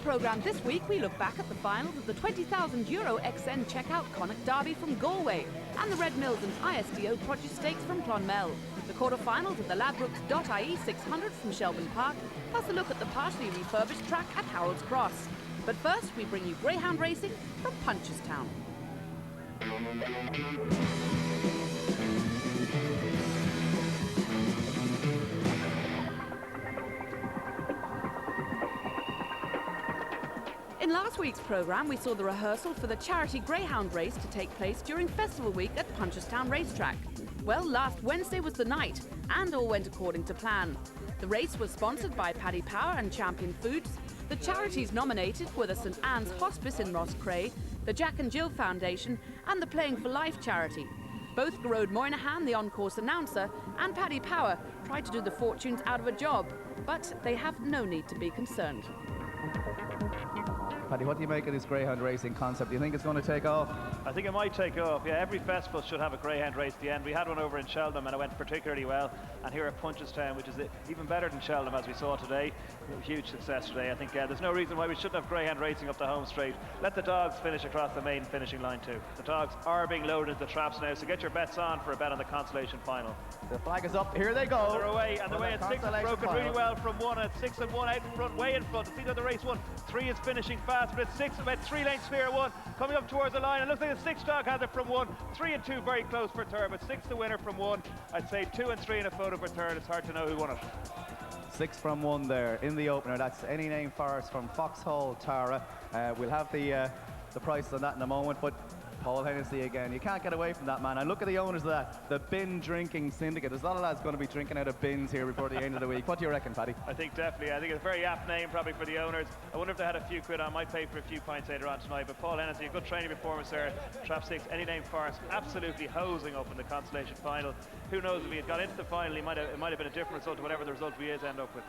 programme this week, we look back at the finals of the €20,000 XN Checkout Connacht Derby from Galway and the Red Mills and ISDO Produce Stakes from Clonmel, the quarter-finals of the Ladbroke.ie 600 from Shelbourne Park, plus a look at the partially refurbished track at Harold's Cross. But first, we bring you Greyhound racing from Punchestown. In last week's programme, we saw the rehearsal for the charity Greyhound race to take place during Festival Week at Punchestown Racetrack. Well, last Wednesday was the night, and all went according to plan. The race was sponsored by Paddy Power and Champion Foods. The charities nominated were the St Anne's Hospice in Rosscray, the Jack and Jill Foundation, and the Playing for Life charity. Both Gearóid Moynihan, the on-course announcer, and Paddy Power tried to do the fortunes out of a job, but they have no need to be concerned. Paddy, what do you make of this Greyhound racing concept? Do you think it's going to take off? I think it might take off. Yeah, every festival should have a Greyhound race at the end. We had one over in Shelbourne and it went particularly well. And here at Punchestown, which is even better than Shelbourne, as we saw today. A huge success today. I think there's no reason why we shouldn't have Greyhound racing up the home straight. Let the dogs finish across the main finishing line too. The dogs are being loaded into the traps now, so get your bets on for a bet on the consolation final. The flag is up. Here they go. They're away, and the way at 6 is broken really well from 1. At 6 and 1 out in front, way in front. It's either the race 1. 3 is finishing fast, but it's 6 about 3 lengths clear 1. Coming up towards the line, and looks like the 6 dog has it from 1. 3 and 2 very close for third, but 6 the winner from 1. I'd say 2 and 3 in a photo for third. It's hard to know who won it. 6 from 1 there in the opener. That's Any Name Forest from Foxhall Tara. We'll have the prices on that in a moment, but Paul Hennessy again. You can't get away from that, man. And look at the owners of that, the bin drinking syndicate. There's a lot of lads going to be drinking out of bins here before the end of the week. What do you reckon, Paddy? I think definitely. I think it's a very apt name probably for the owners. I wonder if they had a few quid on. Might pay for a few pints later on tonight. But Paul Hennessy, a good training performance there. Trap 6, Any Name Forest, absolutely hosing up in the consolation final. Who knows, if he had got into the final, it might have been a different result to whatever the result we is end up with.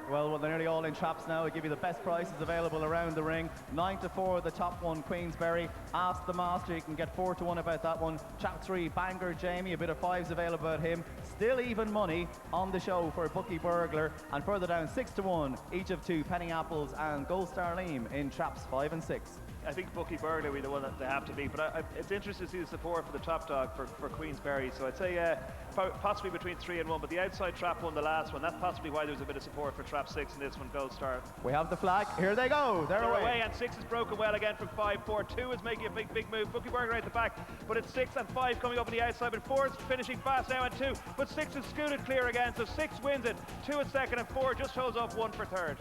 Well, they're nearly all in traps now. I'll give you the best prices available around the ring. 9 to 4, the top one, Queensberry. Ask the Master, you can get 4 to 1 about that one. Trap 3, Bangor Jamie, a bit of 5s available about him. Still even money on the show for Bucky Burglar. And further down, 6 to 1, each of 2, Penny Apples and Gold Star Liam in traps 5 and 6. I think Bucky Burglar will be the one that they have to beat, but it's interesting to see the support for the top dog for Queensberry. So I'd say possibly between 3 and 1, but the outside trap won the last one. That's possibly why there's a bit of support for trap 6 in this one, Gold Star. We have the flag. Here they go. They're away. And 6 is broken well again from 5. 4. 2 is making a big move. Bucky Burglar at the back, but it's 6 and 5 coming up on the outside, but 4 is finishing fast now and 2, but 6 is scooted clear again, so 6 wins it. 2 is second and 4 just holds off 1 for third.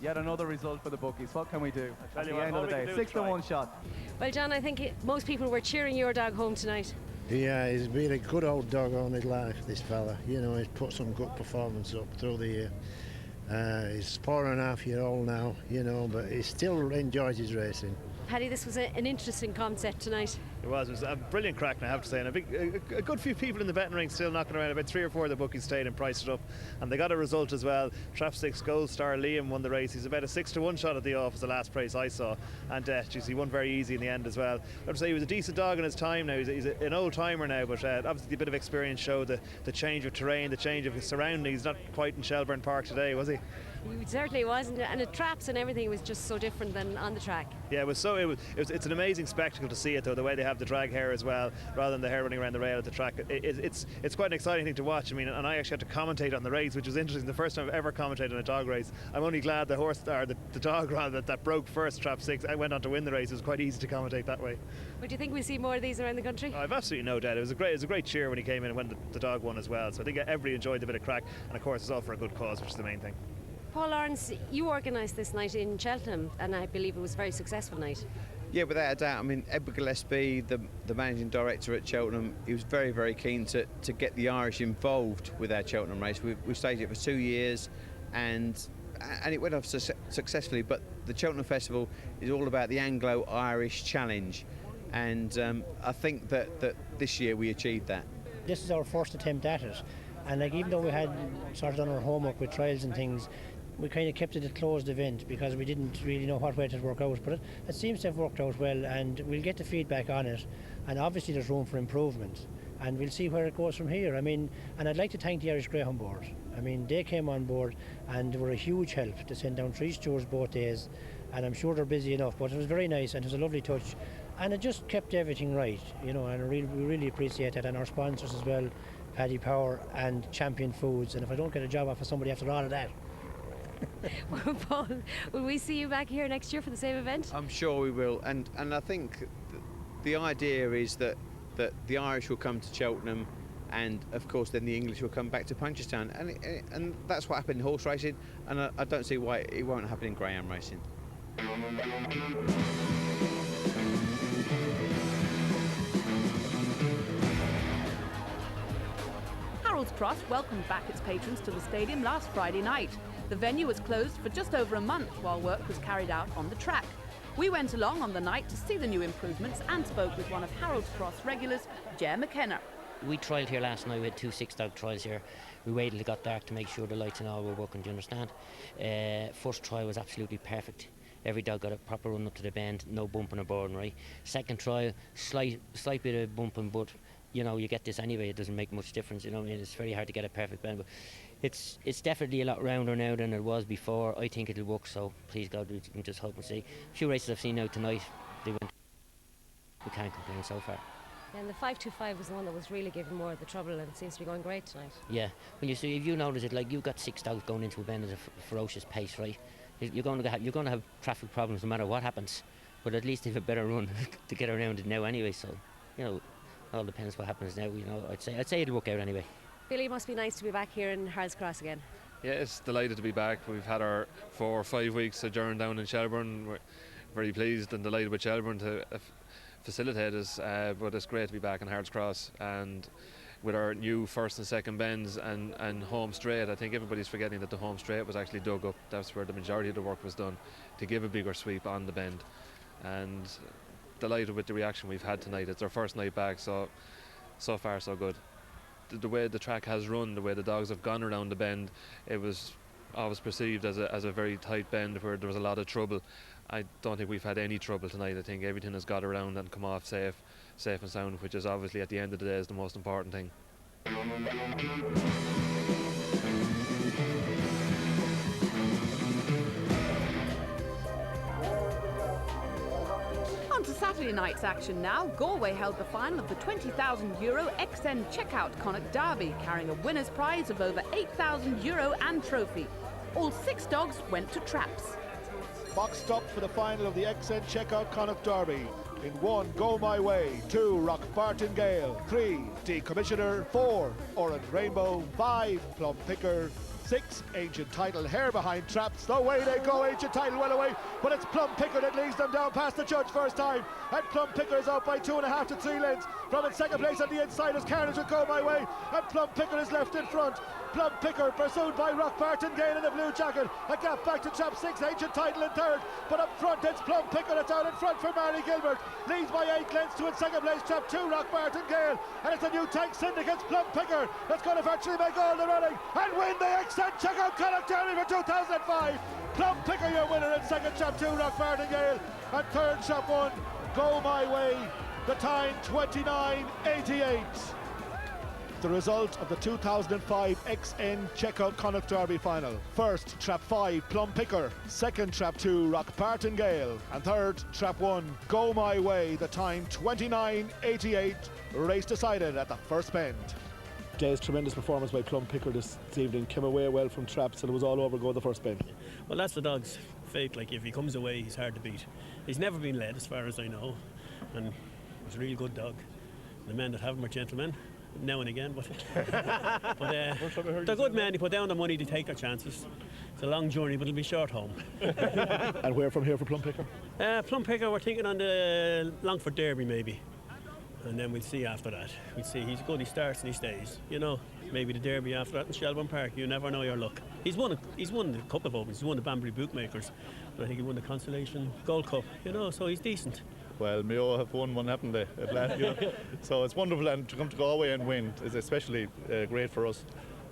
Yet another result for the bookies. What can we do at the what, end of the day? 6 to 1 shot. Well, John, I think most people were cheering your dog home tonight. Yeah, he's been a good old dog on his life, this fella. You know, he's put some good performance up through the year. He's 4.5-year-old now, you know, but he still enjoys his racing. Paddy, this was an interesting concept tonight. It was a brilliant crack, I have to say, and a good few people in the betting ring still knocking around. About 3 or 4 of the bookies stayed and priced it up, and they got a result as well. Trap 6 Gold Star Liam won the race. He's about a 6 to 1 shot at the off, was the last price I saw, and geez, he won very easy in the end as well. I have to say he was a decent dog in his time now. He's an old timer now, but obviously a bit of experience showed the change of terrain, the change of his surroundings. Not quite in Shelbourne Park today, was he? He certainly wasn't, and the traps and everything was just so different than on the track. Yeah, it's an amazing spectacle to see it though, the way they have the drag hair as well, rather than the hair running around the rail at the track. It's quite an exciting thing to watch. I mean, and I actually had to commentate on the race, which was interesting. The first time I've ever commentated on a dog race. I'm only glad the dog rather that broke first, Trap 6. I went on to win the race. It was quite easy to commentate that way. But do you think we'll see more of these around the country? I've absolutely no doubt. It was a great cheer when he came in and when the dog won as well. So I think everybody enjoyed the bit of crack, and of course it's all for a good cause, which is the main thing. Paul Lawrence, you organised this night in Cheltenham, and I believe it was a very successful night. Yeah, without a doubt. I mean, Edward Gillespie, the managing director at Cheltenham, he was very, very keen to get the Irish involved with our Cheltenham race. We've staged it for 2 years, and it went off successfully. But the Cheltenham Festival is all about the Anglo-Irish challenge, and I think that this year we achieved that. This is our first attempt at it, and even though we had sort of done our homework with trials and things, we kind of kept it a closed event because we didn't really know what way it would work out, but it seems to have worked out well, and we'll get the feedback on it, and obviously there's room for improvement. and we'll see where it goes from here. I mean, and I'd like to thank the Irish Greyhound Board. I mean, they came on board and they were a huge help to send down 3 stewards both days, and I'm sure they're busy enough, but it was very nice and it was a lovely touch, and it just kept everything right, you know, and we really appreciate it, and our sponsors as well, Paddy Power and Champion Foods, and if I don't get a job off of somebody after all of that. Well, Paul, will we see you back here next year for the same event? I'm sure we will, and I think the idea is that the Irish will come to Cheltenham, and of course then the English will come back to Punchestown, and that's what happened in horse racing, and I don't see why it won't happen in greyhound racing. Harold's Cross welcomed back its patrons to the stadium last Friday night. The venue was closed for just over a month while work was carried out on the track. We went along on the night to see the new improvements and spoke with one of Harold's Cross regulars, Ger McKenna. We trialled here last night. We had 2 6-dog trials here. We waited till it got dark to make sure the lights and all were working, do you understand? First trial was absolutely perfect. Every dog got a proper run up to the bend, no bumping or boarding, right? Second trial, slight bit of bumping, but you know, you get this anyway, it doesn't make much difference, you know. I mean, it's very hard to get a perfect bend, but it's definitely a lot rounder now than it was before. I think it'll work, so please God, we can just hope and see. A few races I've seen now tonight, we can't complain so far. And the 525 was the one that was really giving more of the trouble, and it seems to be going great tonight. Yeah, when you see, if you notice it, like you've got 6 dogs going into a bend at a ferocious pace, right? You're going to have traffic problems no matter what happens, but at least they've a better run to get around it now anyway. So, you know, all depends what happens now. You know, I'd say it'll work out anyway. Billy, it must be nice to be back here in Harold's Cross again. Yeah, it's delighted to be back. We've had our 4 or 5 weeks sojourn down in Shelbourne. We're very pleased and delighted with Shelbourne to facilitate us, but it's great to be back in Harold's Cross, and with our new first and second bends and home straight. I think everybody's forgetting that the home straight was actually dug up. That's where the majority of the work was done, to give a bigger sweep on the bend, and delighted with the reaction we've had tonight. It's our first night back, so far so good. The way the track has run, the way the dogs have gone around the bend, it was always perceived as a very tight bend where there was a lot of trouble. I don't think we've had any trouble tonight. I think everything has got around and come off safe and sound, which is obviously at the end of the day is the most important thing. On to Saturday night's action now. Galway held the final of the €20,000 XN Checkout Connacht Derby, carrying a winner's prize of over €8,000 and trophy. All 6 dogs went to traps. Boxed up for the final of the XN Checkout Connacht Derby. In 1, Go My Way. 2, Rock Bartingale. 3, Decommissioner. 4, Orange Rainbow. 5, Plum Picker. 6, Ancient Title. Hair behind traps. The way they go, Ancient Title well away, but it's Plum Picker that leads them down past the judge first time, and Plum Picker is out by 2.5 to 3 lengths. From its second place on the inside is Carnage with Go My Way, and Plum Picker is left in front. Plum Picker pursued by Rock Bartingale in the blue jacket. A gap back to trap 6, Ancient Title in third, but up front it's Plum Picker that's out in front for Mary Gilbert. Leads by 8 lengths to its second place trap 2, Rock Bartingale, and it's a new Tank Syndicate's Plum Picker that's going to virtually make all the running and win the XN Checkout Connacht Derby for 2005. Plum Picker your winner in second trap 2, Rock Bartingale, and third trap 1, Go My Way. The time 29.88. The result of the 2005 XN Checkout Connacht Derby final. First, trap 5, Plum Picker. Second, trap 2, Rock Bartingale. And third, trap 1, Go My Way. The time 29.88. Race decided at the first bend. Day's tremendous performance by Plum Picker this evening. Came away well from traps and it was all over go the first bend. Well, that's the dog's fate. Like, if he comes away, he's hard to beat. He's never been led as far as I know, and he's a real good dog. The men that have him are gentlemen now and again, but they're good men. They put down the money, they take their chances. It's a long journey, but it'll be short home. And where from here for Plum Picker? Plum Picker, we're thinking on the Longford Derby maybe, and then we'll see after that. We'll see. He's good, he starts and he stays, you know. Maybe the Derby after that in Shelbourne Park. You never know your luck. He's won a couple of opens. He's won the Banbury Bookmakers, but I think he won the Consolation Gold Cup, you know, so he's decent. Well, Mayo have won one, haven't they? So it's wonderful, and to come to Galway and win is especially great for us.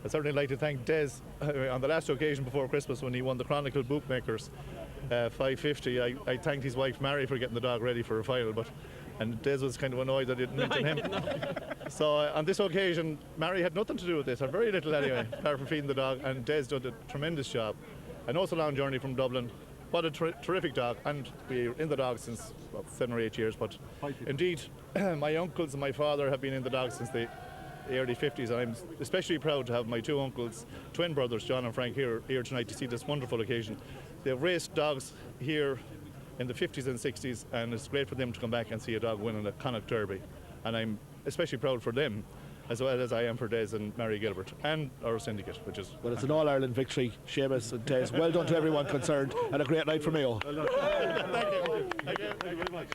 I'd certainly like to thank Des on the last occasion before Christmas when he won the Chronicle Bookmakers 550. I thanked his wife Mary for getting the dog ready for a final, and Des was kind of annoyed I didn't mention him. So on this occasion, Mary had nothing to do with this, or very little anyway, apart from feeding the dog, and Des did a tremendous job. I know it's a long journey from Dublin. What a terrific dog, and we're in the dog since 7 or 8 years, but indeed, my uncles and my father have been in the dog since the early 50s, and I'm especially proud to have my 2 uncles, twin brothers, John and Frank, here tonight to see this wonderful occasion. They've raced dogs here in the 50s and 60s, and it's great for them to come back and see a dog win in a Connacht Derby, and I'm especially proud for them, as well as I am for Des and Mary Gilbert and our syndicate, which is... Well, it's an All-Ireland victory, Seamus and Des. Well done to everyone concerned, and a great night for Mayo. Thank you. Thank you very much.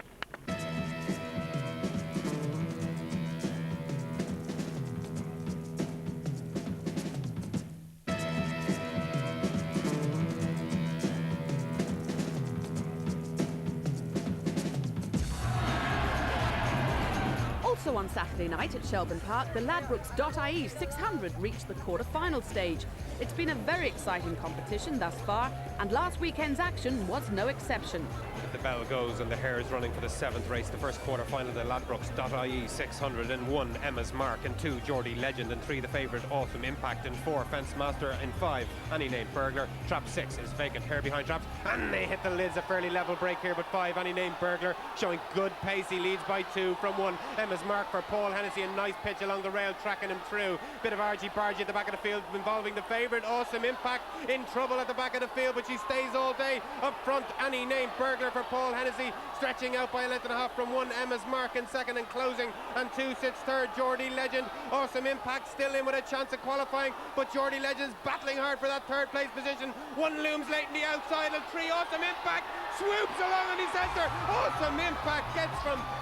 Also on Saturday night at Shelbourne Park, the Ladbroke's .ie 600 reached the quarter-final stage. It's been a very exciting competition thus far, and last weekend's action was no exception. The bell goes and the hare is running for the 7th race, the first quarter-final of the Ladbroke's .ie 600. In 1, Emma's Mark. In 2, Geordie Legend. In 3, the favourite Awesome Impact. In 4, Fence Master. In 5, Annie Named Burglar. Trap 6 is vacant. Hare behind traps, and they hit the lids. A fairly level break here, but 5, Annie Named Burglar, showing good pace. He leads by 2 from 1, Emma's Mark for Paul Hennessy. A nice pitch along the rail, tracking him through. Bit of argy-bargy at the back of the field involving the favourite Awesome Impact. In trouble at the back of the field, but she stays all day. Up front, Annie Named Burglar for Paul Hennessy, stretching out by a length and a half from 1, Emma's Mark in 2nd and closing, and 2 sits 3rd, Geordie Legend. Awesome Impact still in with a chance of qualifying, but Geordie Legend's battling hard for that 3rd place position. 1 looms late in the outside, and 3, Awesome Impact swoops along in the centre. Awesome Impact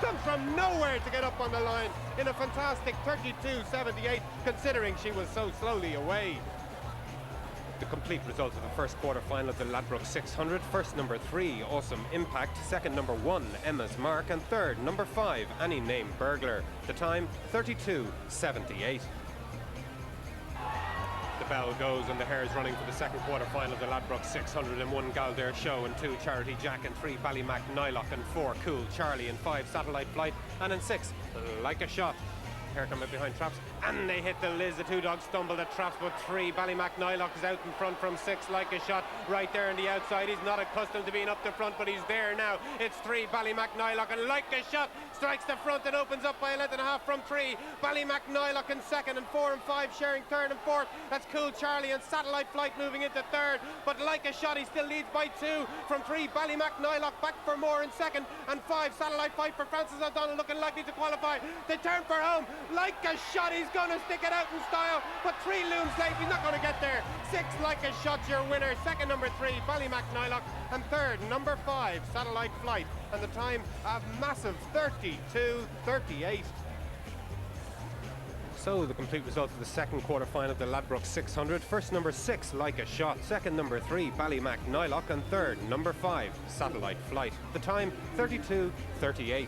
comes from nowhere to get up on the line in a fantastic 32.78, considering she was so slowly away. The complete result of the first quarter-final of the Ladbroke 600. First, number 3, Awesome Impact. Second, number 1, Emma's Mark. And third, number 5, Annie Named Burglar. The time, 32.78. The bell goes and the hare is running for the second quarter-final of the Ladbroke 600. In 1, Galdare Show. In 2, Charity Jack. In 3, Ballymac Nylock. In 4, Cool Charlie. In 5, Satellite Flight. And in 6, Like a Shot. Hare come up behind traps, and they hit the lids. The 2 dogs stumbled at traps, but 3, Ballymac Nylock is out in front from 6, Like a Shot, right there on the outside. He's not accustomed to being up the front, but he's there now. It's 3, Ballymac Nylock, and Like a Shot strikes the front and opens up by a length and a half from 3. Ballymac Nylock in 2nd, and 4 and 5 sharing 3rd and 4th. That's Cool Charlie and Satellite Flight moving into 3rd, but Like a Shot, he still leads by 2 from 3, Ballymac Nylock back for more in 2nd, and 5, Satellite Flight for Francis O'Donnell, looking likely to qualify. They turn for home. Like a Shot, he's going to stick it out in style, but 3 looms late, he's not going to get there. 6, Like a Shot's your winner. Second, number 3, Ballymac Nylock, and third, number 5, Satellite Flight, and the time of massive 32.38. So the complete result of the second quarter-final of the Ladbroke 600. First, number 6, Like a Shot. Second, number 3, Ballymac Nylock, and third, number 5, Satellite Flight. The time, 32.38.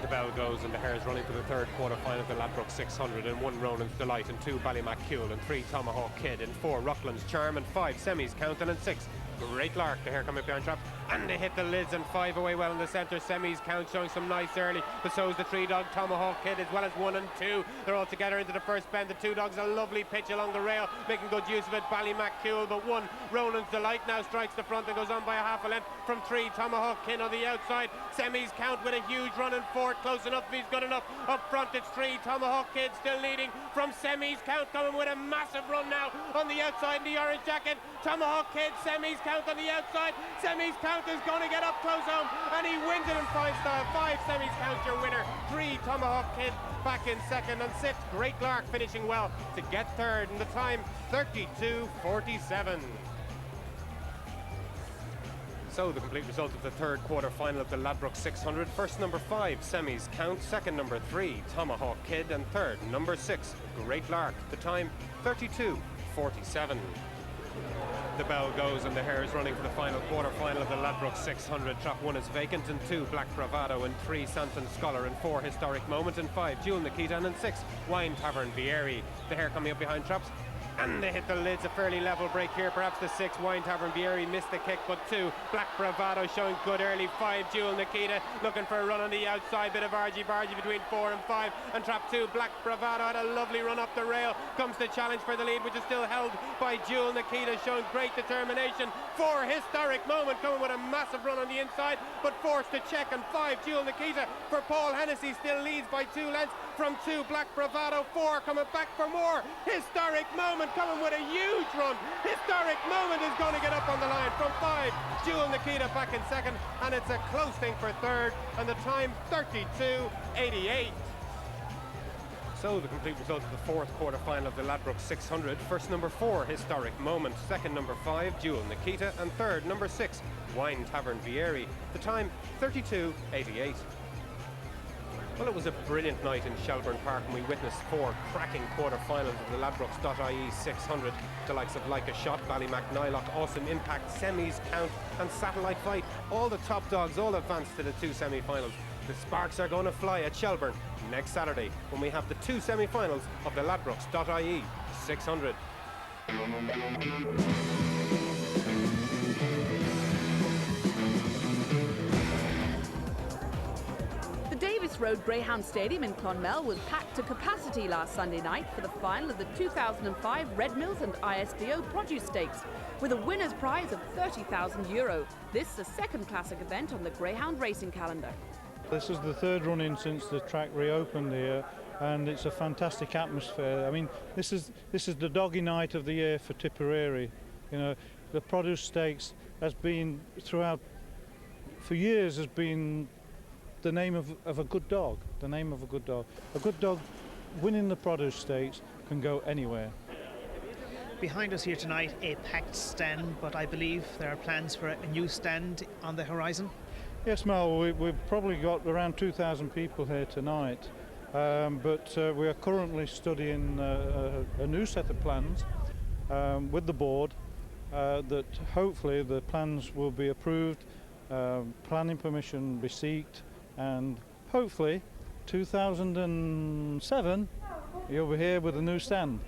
The bell goes and the hare is running for the third quarter-final of the Ladbroke 600. In 1, Ronan's Delight. In 2, Ballymac Cool. In 3, Tomahawk Kid. In 4, Rockland's Charm. And 5, Semis Count. And in 6, Great Lark. The hare coming behind traps, and they hit the lids, and 5 away well in the centre. Semis Count showing some nice early, but so is the 3 dog Tomahawk Kid, as well as 1 and 2. They're all together into the first bend. The 2 dogs a lovely pitch along the rail, making good use of it. Ballymac Cool, but 1, Ronan's Delight, now strikes the front and goes on by a half a length from 3, Tomahawk Kid on the outside. Semis Count with a huge run in 4th, close enough if he's good enough. Up front it's 3, Tomahawk Kid still leading from Semis Count, coming with a massive run now on the outside in the orange jacket. Tomahawk Kid, Semis Count on the outside. Semis Count is going to get up close home, and he wins it in fine style. 5, Semis Count your winner. 3, Tomahawk Kid back in 2nd, and 6, Great Lark finishing well to get 3rd, and the time 32.47. So the complete result of the third quarter-final of the Ladbroke 600. First, number 5, Semis Count. Second, number 3, Tomahawk Kid. And third, number 6, Great Lark. The time, 32.47. The bell goes and the hare is running for the final quarter-final of the Ladbroke 600. Trap 1 is vacant, and 2, Black Bravado, and 3, Santon Scholar, and 4, Historic Moment, and 5, Jewel Nikita, and in 6, Wine Tavern Vieri. The hare coming up behind traps, And they hit the lids. A fairly level break here. Perhaps the 6, Wine Tavern Bieri, missed the kick, but 2, Black Bravado showing good early. 5, Jewel Nikita looking for a run on the outside. Bit of argy-bargy between 4 and 5. And trap 2, Black Bravado had a lovely run up the rail. Comes the challenge for the lead, which is still held by Jewel Nikita, showing great determination. 4, Historic Moment coming with a massive run on the inside, but forced to check. And 5, Jewel Nikita for Paul Hennessy still leads by 2 lengths from 2, Black Bravado. 4 coming back for more. Historic Moment coming with a huge run. Historic Moment is going to get up on the line from 5, Jewel Nikita back in second, and it's a close thing for third, and the time 32.88. So the complete result of the fourth quarter final of the Ladbroke 600. First, number 4, Historic Moment. Second, number 5, Jewel Nikita. And third, number 6, Wine Tavern Vieri. The time 32.88. Well, it was a brilliant night in Shelbourne Park, and we witnessed 4 cracking quarter-finals of the Ladbrokes.ie 600. The likes of Like a Shot, Ballymac, Nylock, Awesome Impact, Semis, Count and Satellite Fight. All the top dogs all advanced to the 2 semi-finals. The sparks are going to fly at Shelbourne next Saturday when we have the 2 semi-finals of the Ladbrokes.ie 600. The Davis Road Greyhound Stadium in Clonmel was packed to capacity last Sunday night for the final of the 2005 Red Mills and ISPO Produce Stakes, with a winner's prize of €30,000. This is the second classic event on the Greyhound racing calendar. This is the third run-in since the track reopened here, and it's a fantastic atmosphere. I mean, this is the doggy night of the year for Tipperary. You know, the Produce Stakes has been throughout, for years, has been the name of a good dog. The name of a good dog. A good dog winning the Produce Stakes can go anywhere. Behind us here tonight, a packed stand, but I believe there are plans for a new stand on the horizon. Yes, Mel, we've probably got around 2,000 people here tonight, but we are currently studying a new set of plans with the board that hopefully the plans will be approved, planning permission be sought, and hopefully 2007 you'll be here with a new stand.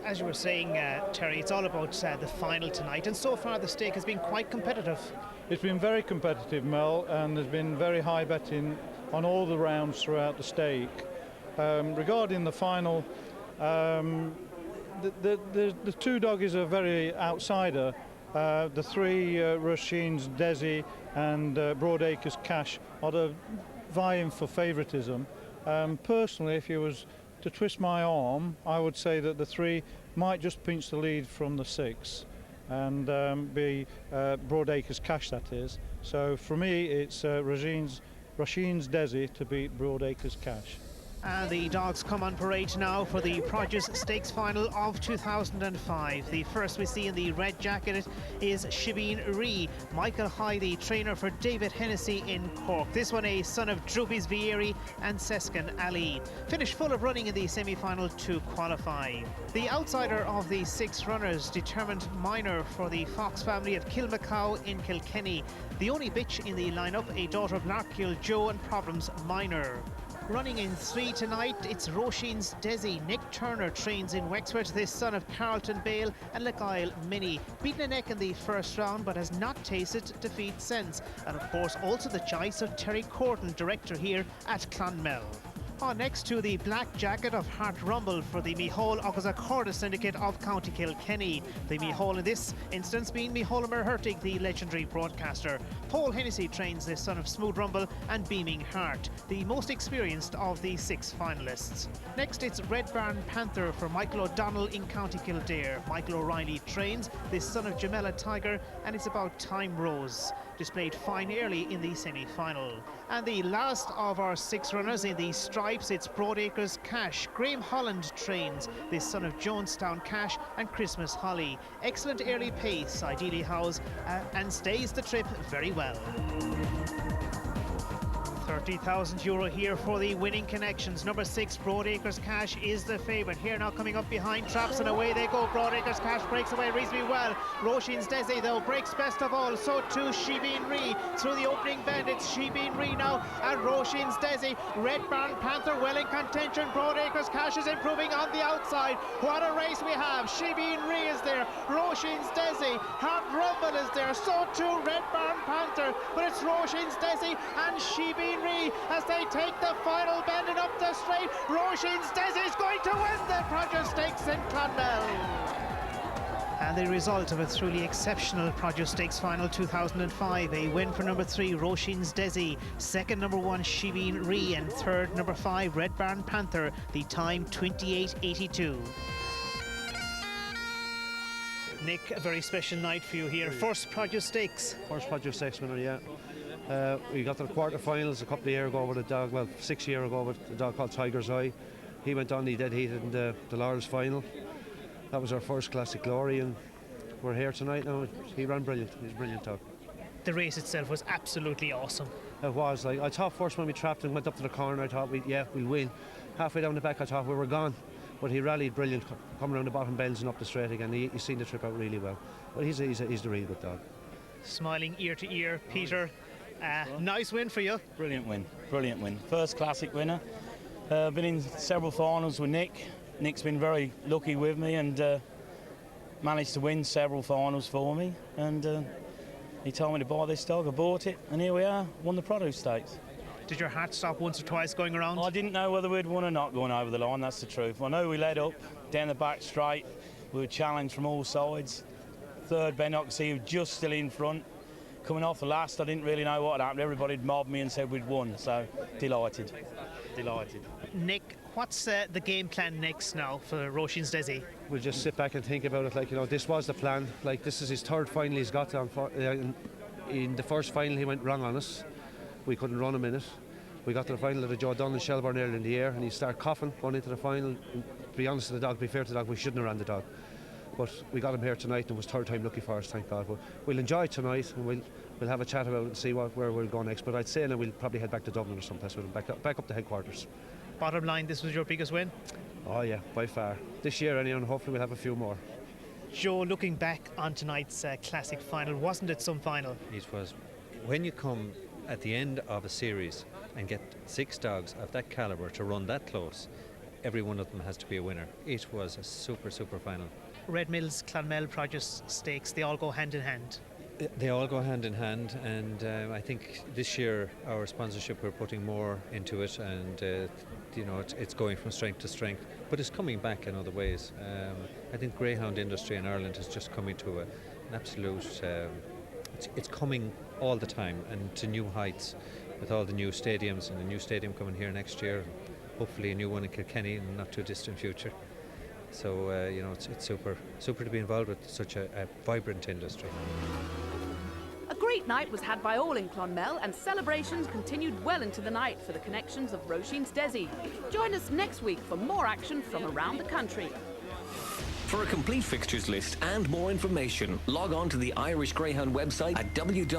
As you were saying, Terry, it's all about the final tonight, and so far the stake has been quite competitive. It's been very competitive, Mel, and there's been very high betting on all the rounds throughout the stake. Regarding the final, the 2 doggies are very outsider. The 3 Rasheen's Desi and Broadacres Cash are vying for favouritism. Personally, if you was to twist my arm, I would say that the 3 might just pinch the lead from the 6 and be Broadacres Cash, that is. So for me, it's Rasheen's Desi to beat Broadacres Cash. And the dogs come on parade now for the Produce Stakes final of 2005. The first we see in the red jacket is Shibeen Ree, Michael High, the trainer for David Hennessy in Cork. This one a son of Drupis Vieri and Seskin Ali. Finished full of running in the semi-final to qualify. The outsider of the 6 runners, Determined Minor for the Fox family of Kilmacow in Kilkenny. The only bitch in the lineup, a daughter of Larkill Joe and Problems Minor. Running in 3 tonight, it's Roisin's Desi. Nick Turner trains in Wexford, this son of Carlton Bale and Legail Minnie. Beaten a neck in the first round, but has not tasted defeat since. And of course, also the choice of Terry Corton, director here at Clonmel. On next to the black jacket of Hart Rumble for the Mihol August Syndicate of County Kilkenny. The Mihol in this instance being Mihol Hertig, the legendary broadcaster. Paul Hennessy trains this son of Smooth Rumble and Beaming Heart, the most experienced of the 6 finalists. Next it's Red Barn Panther for Michael O'Donnell in County Kildare. Michael O'Reilly trains this son of Jamela Tiger, and it's about Time Rose. Displayed fine early in the semi-final. And the last of our 6 runners in the stripes, it's Broadacres Cash. Graham Holland trains this son of Jonestown Cash and Christmas Holly. Excellent early pace, ideally house, and stays the trip very well. €30,000 here for the winning connections. Number 6, Broadacres Cash is the favourite. Here now coming up behind Traps, and away they go. Broadacres Cash breaks away reasonably well. Roisin's Desi though breaks best of all. So too Shebeen Ree through the opening bend. It's Shebeen Ree now and Roisin's Desi. Red Barn Panther well in contention. Broadacres Cash is improving on the outside. What a race we have. Shebeen Ree is there. Roisin's Desi. Hard Rumble is there. So too Red Barn Panther. But it's Roisin's Desi and Shebeen Ree as they take the final bending up the straight. Roisin's Desi is going to win the Produce Stakes in Clonmel. And the result of a truly exceptional Produce Stakes final 2005, a win for number 3, Roisin's Desi, second number 1, Shebeen Ree, and third number 5, Red Barn Panther, the time 28.82. Nick, a very special night for you here. First Produce Stakes. First Produce Stakes winner, yeah. We got to the quarter-finals a couple of years ago with a dog, well, 6 years ago with a dog called Tiger's Eye. He went on, he dead heated in the Laurels final. That was our first Classic Glory, and we're here tonight now. He ran brilliant. He's a brilliant dog. The race itself was absolutely awesome. It was. Like, I thought first when we trapped and went up to the corner, I thought, we'll win. Halfway down the back, I thought we were gone. But he rallied brilliant, coming around the bottom bends and up the straight again. He's seen the trip out really well. But he's a really good dog. Smiling ear to ear, Peter. Nice win for you. Brilliant win. First Classic winner. Been in several finals with Nick. Nick's been very lucky with me and managed to win several finals for me. And he told me to buy this dog. I bought it, and here we are, won the Produce Stakes. Did your heart stop once or twice going around? I didn't know whether we'd won or not going over the line, that's the truth. I know we led up, down the back straight. We were challenged from all sides. Third bend, I could see he was just still in front. Coming off the last, I didn't really know what happened. Everybody had mobbed me and said we'd won, so delighted. Nick, what's the game plan next now for Roisin's Desi? We'll just sit back and think about it. Like, this was the plan. Like, this is his third final he's got on. In the first final, he went wrong on us. We couldn't run him in it. We got to the final of the Joe Dunn in Shelbourne earlier in the year, and he started coughing going into the final. And to be honest with the dog, be fair to the dog, we shouldn't have ran the dog. But we got him here tonight, and it was third time lucky for us, thank God. But we'll enjoy tonight, and we'll have a chat about it and see where we'll go next. But I'd say now we'll probably head back to Dublin or someplace with him, back up to headquarters. Bottom line, this was your biggest win? Oh yeah, by far. This year anyhow, and hopefully we'll have a few more. Joe, looking back on tonight's Classic final, wasn't it some final? It was. When you come at the end of a series and get 6 dogs of that calibre to run that close, every one of them has to be a winner. It was a super final. Red Mills, Clonmel, Produce Stakes, they all go hand in hand. They all go hand in hand, and I think this year our sponsorship, we're putting more into it, and it's going from strength to strength, but it's coming back in other ways. I think Greyhound industry in Ireland is just coming to an absolute it's coming all the time and to new heights with all the new stadiums, and a new stadium coming here next year, and hopefully a new one in Kilkenny in the not too distant future. So it's super to be involved with such a vibrant industry. A great night was had by all in Clonmel, and celebrations continued well into the night for the connections of Roisin's Desi. Join us next week for more action from around the country. For a complete fixtures list and more information, log on to the Irish Greyhound website at www.igb.ie.